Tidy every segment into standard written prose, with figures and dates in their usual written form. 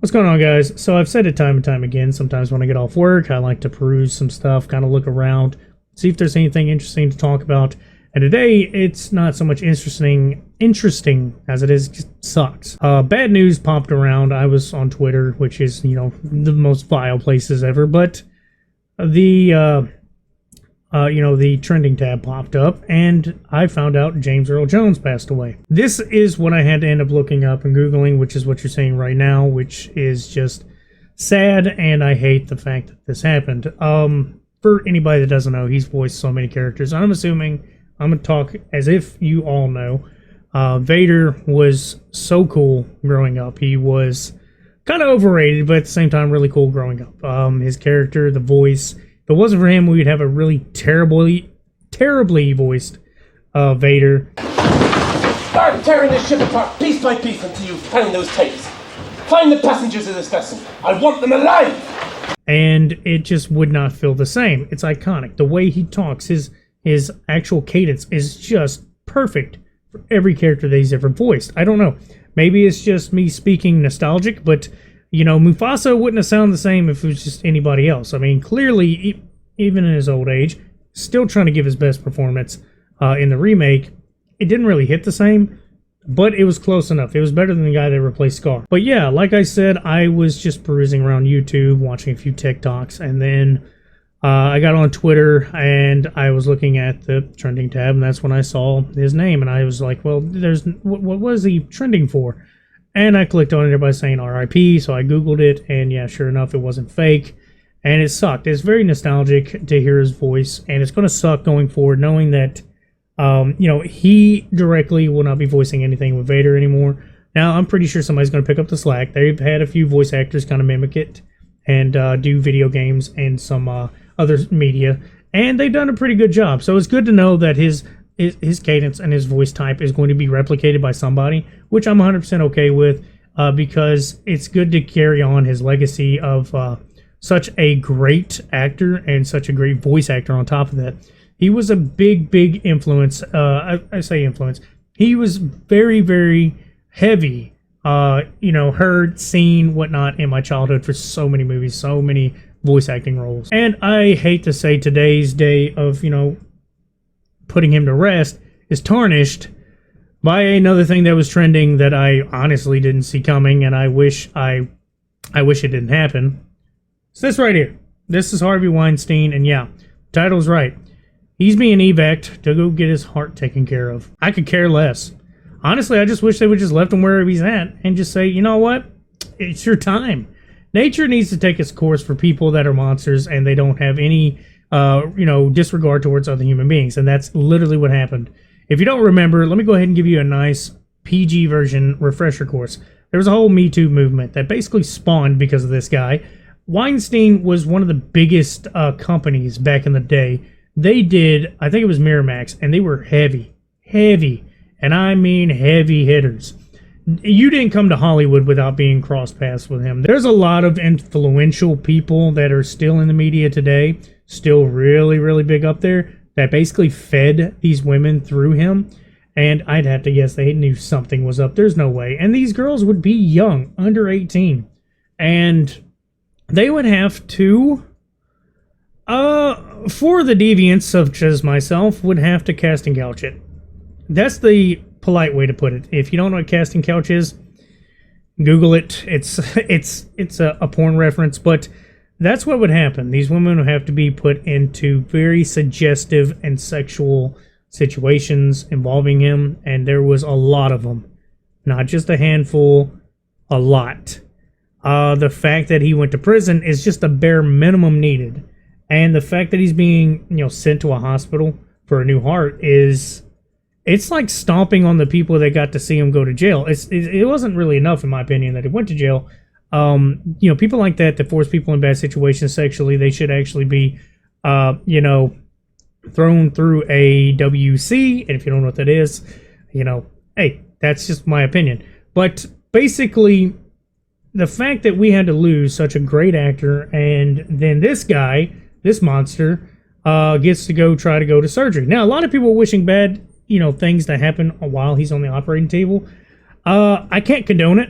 What's going on, guys? So I've said it time and time again, sometimes when I get off work, I like to peruse some stuff, kind of look around, see if there's anything interesting to talk about. And today, it's not so much interesting as it is just sucks. Bad news popped around. I was on Twitter, which is, the most vile places ever, but the the trending tab popped up, and I found out James Earl Jones passed away. This is what I had to end up looking up and Googling, which is what you're seeing right now, which is just sad, and I hate the fact that this happened. For anybody that doesn't know, he's voiced so many characters. I'm assuming I'm going to talk as if you all know. Vader was so cool growing up. He was kind of overrated, but at the same time, really cool growing up. His character, the voice. If it wasn't for him, we'd have a really terribly voiced Vader. Start tearing this ship apart piece by piece until you find those tapes. Find the passengers of this vessel. I want them alive! And it just would not feel the same. It's iconic. The way he talks, his actual cadence is just perfect for every character that he's ever voiced. I don't know. Maybe it's just me speaking nostalgic, but Mufasa wouldn't have sounded the same if it was just anybody else. I mean, clearly, even in his old age, still trying to give his best performance in the remake. It didn't really hit the same, but it was close enough. It was better than the guy that replaced Scar. But yeah, like I said, I was just perusing around YouTube, watching a few TikToks, and then I got on Twitter, and I was looking at the trending tab, and that's when I saw his name, and I was like, well, what was he trending for? And I clicked on it by saying RIP, so I Googled it, and yeah, sure enough, it wasn't fake. And it sucked. It's very nostalgic to hear his voice, and it's going to suck going forward, knowing that, he directly will not be voicing anything with Vader anymore. Now, I'm pretty sure somebody's going to pick up the slack. They've had a few voice actors kind of mimic it and do video games and some other media, and they've done a pretty good job. So it's good to know that his cadence and his voice type is going to be replicated by somebody, which I'm 100% okay with, because it's good to carry on his legacy of such a great actor and such a great voice actor on top of that. He was a big influence. I say influence. He was very, very heavy, heard, seen, whatnot in my childhood for so many movies, so many voice acting roles. And I hate to say today's day of, putting him to rest is tarnished by another thing that was trending that I honestly didn't see coming, and I wish it didn't happen. It's this right here. This is Harvey Weinstein, and yeah, title's right. He's being evac'd to go get his heart taken care of. I could care less. Honestly, I just wish they would just left him wherever he's at and just say, you know what? It's your time. Nature needs to take its course for people that are monsters and they don't have any disregard towards other human beings. And that's literally what happened. If you don't remember, let me go ahead and give you a nice PG version refresher course. There was a whole Me Too movement that basically spawned because of this guy. Weinstein was one of the biggest companies back in the day. They did, I think it was Miramax, and they were heavy, and I mean heavy hitters. You didn't come to Hollywood without being cross paths with him. There's a lot of influential people that are still in the media today, still really big up there, that basically fed these women through him. And I'd have to guess they knew something was up. There's no way. And these girls would be young, under 18. And they would have to, for the deviants such as myself, would have to casting couch it. That's the polite way to put it. If you don't know what casting couch is, Google it. It's a porn reference, but that's what would happen. These women would have to be put into very suggestive and sexual situations involving him, and there was a lot of them. Not just a handful, a lot. The fact that he went to prison is just the bare minimum needed. And the fact that he's being, sent to a hospital for a new heart it's like stomping on the people that got to see him go to jail. It wasn't really enough, in my opinion, that he went to jail. People like that force people in bad situations sexually, they should actually be, thrown through a WC. And if you don't know what that is, hey, that's just my opinion. But basically, the fact that we had to lose such a great actor, and then this guy, this monster, gets to try to go to surgery. Now, a lot of people are wishing bad, things that happen while he's on the operating table. I can't condone it.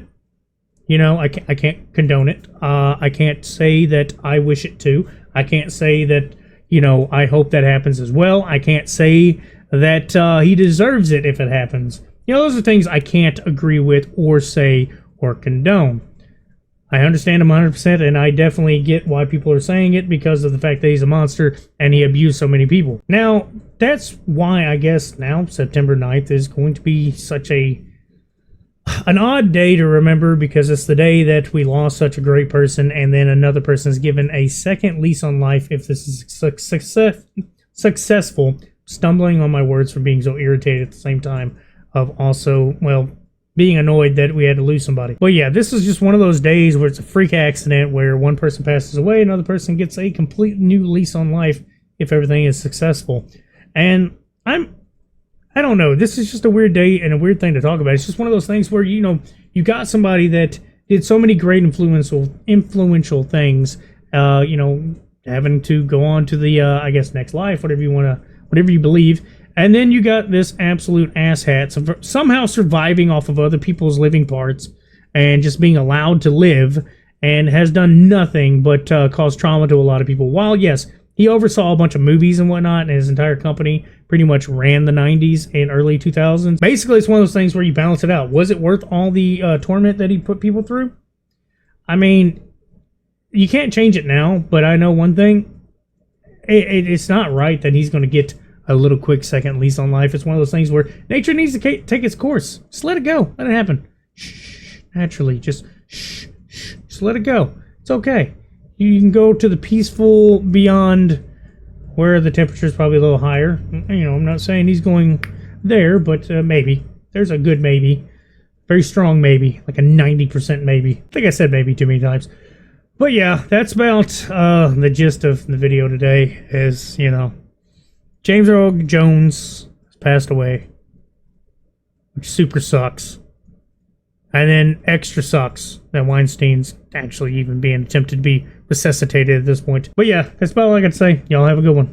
You know, I can't condone it. I can't say that I wish it to. I can't say that, you know, I hope that happens as well. I can't say that he deserves it if it happens. You know, those are things I can't agree with or say or condone. I understand him 100%, and I definitely get why people are saying it because of the fact that he's a monster and he abused so many people. Now, that's why I guess now September 9th is going to be such an odd day to remember, because it's the day that we lost such a great person, and then another person is given a second lease on life if this is successful. Stumbling on my words for being so irritated at the same time of also, well, being annoyed that we had to lose somebody. But yeah, this is just one of those days where it's a freak accident where one person passes away, another person gets a complete new lease on life if everything is successful. And I don't know, this is just a weird day and a weird thing to talk about. It's just one of those things where, you know, you got somebody that did so many great influential things, you know, having to go on to the, I guess, next life, whatever you believe. And then you got this absolute asshat somehow surviving off of other people's living parts and just being allowed to live, and has done nothing but cause trauma to a lot of people. While, yes, he oversaw a bunch of movies and whatnot, and his entire company pretty much ran the 90s and early 2000s. Basically, it's one of those things where you balance it out. Was it worth all the torment that he put people through? I mean, you can't change it now, but I know one thing. It's not right that he's going to get a little quick second lease on life. It's one of those things where nature needs to take its course. Just let it go. Let it happen. Shh. Naturally. Just shh. Just let it go. It's okay. You can go to the peaceful beyond where the temperature is probably a little higher. You know, I'm not saying he's going there, but maybe. There's a good maybe. Very strong maybe. Like a 90% maybe. I think I said maybe too many times. But yeah, that's about the gist of the video today is, you know, James Earl Jones has passed away, which super sucks. And then extra sucks that Weinstein's actually even being attempted to be resuscitated at this point. But yeah, that's about all I got to say. Y'all have a good one.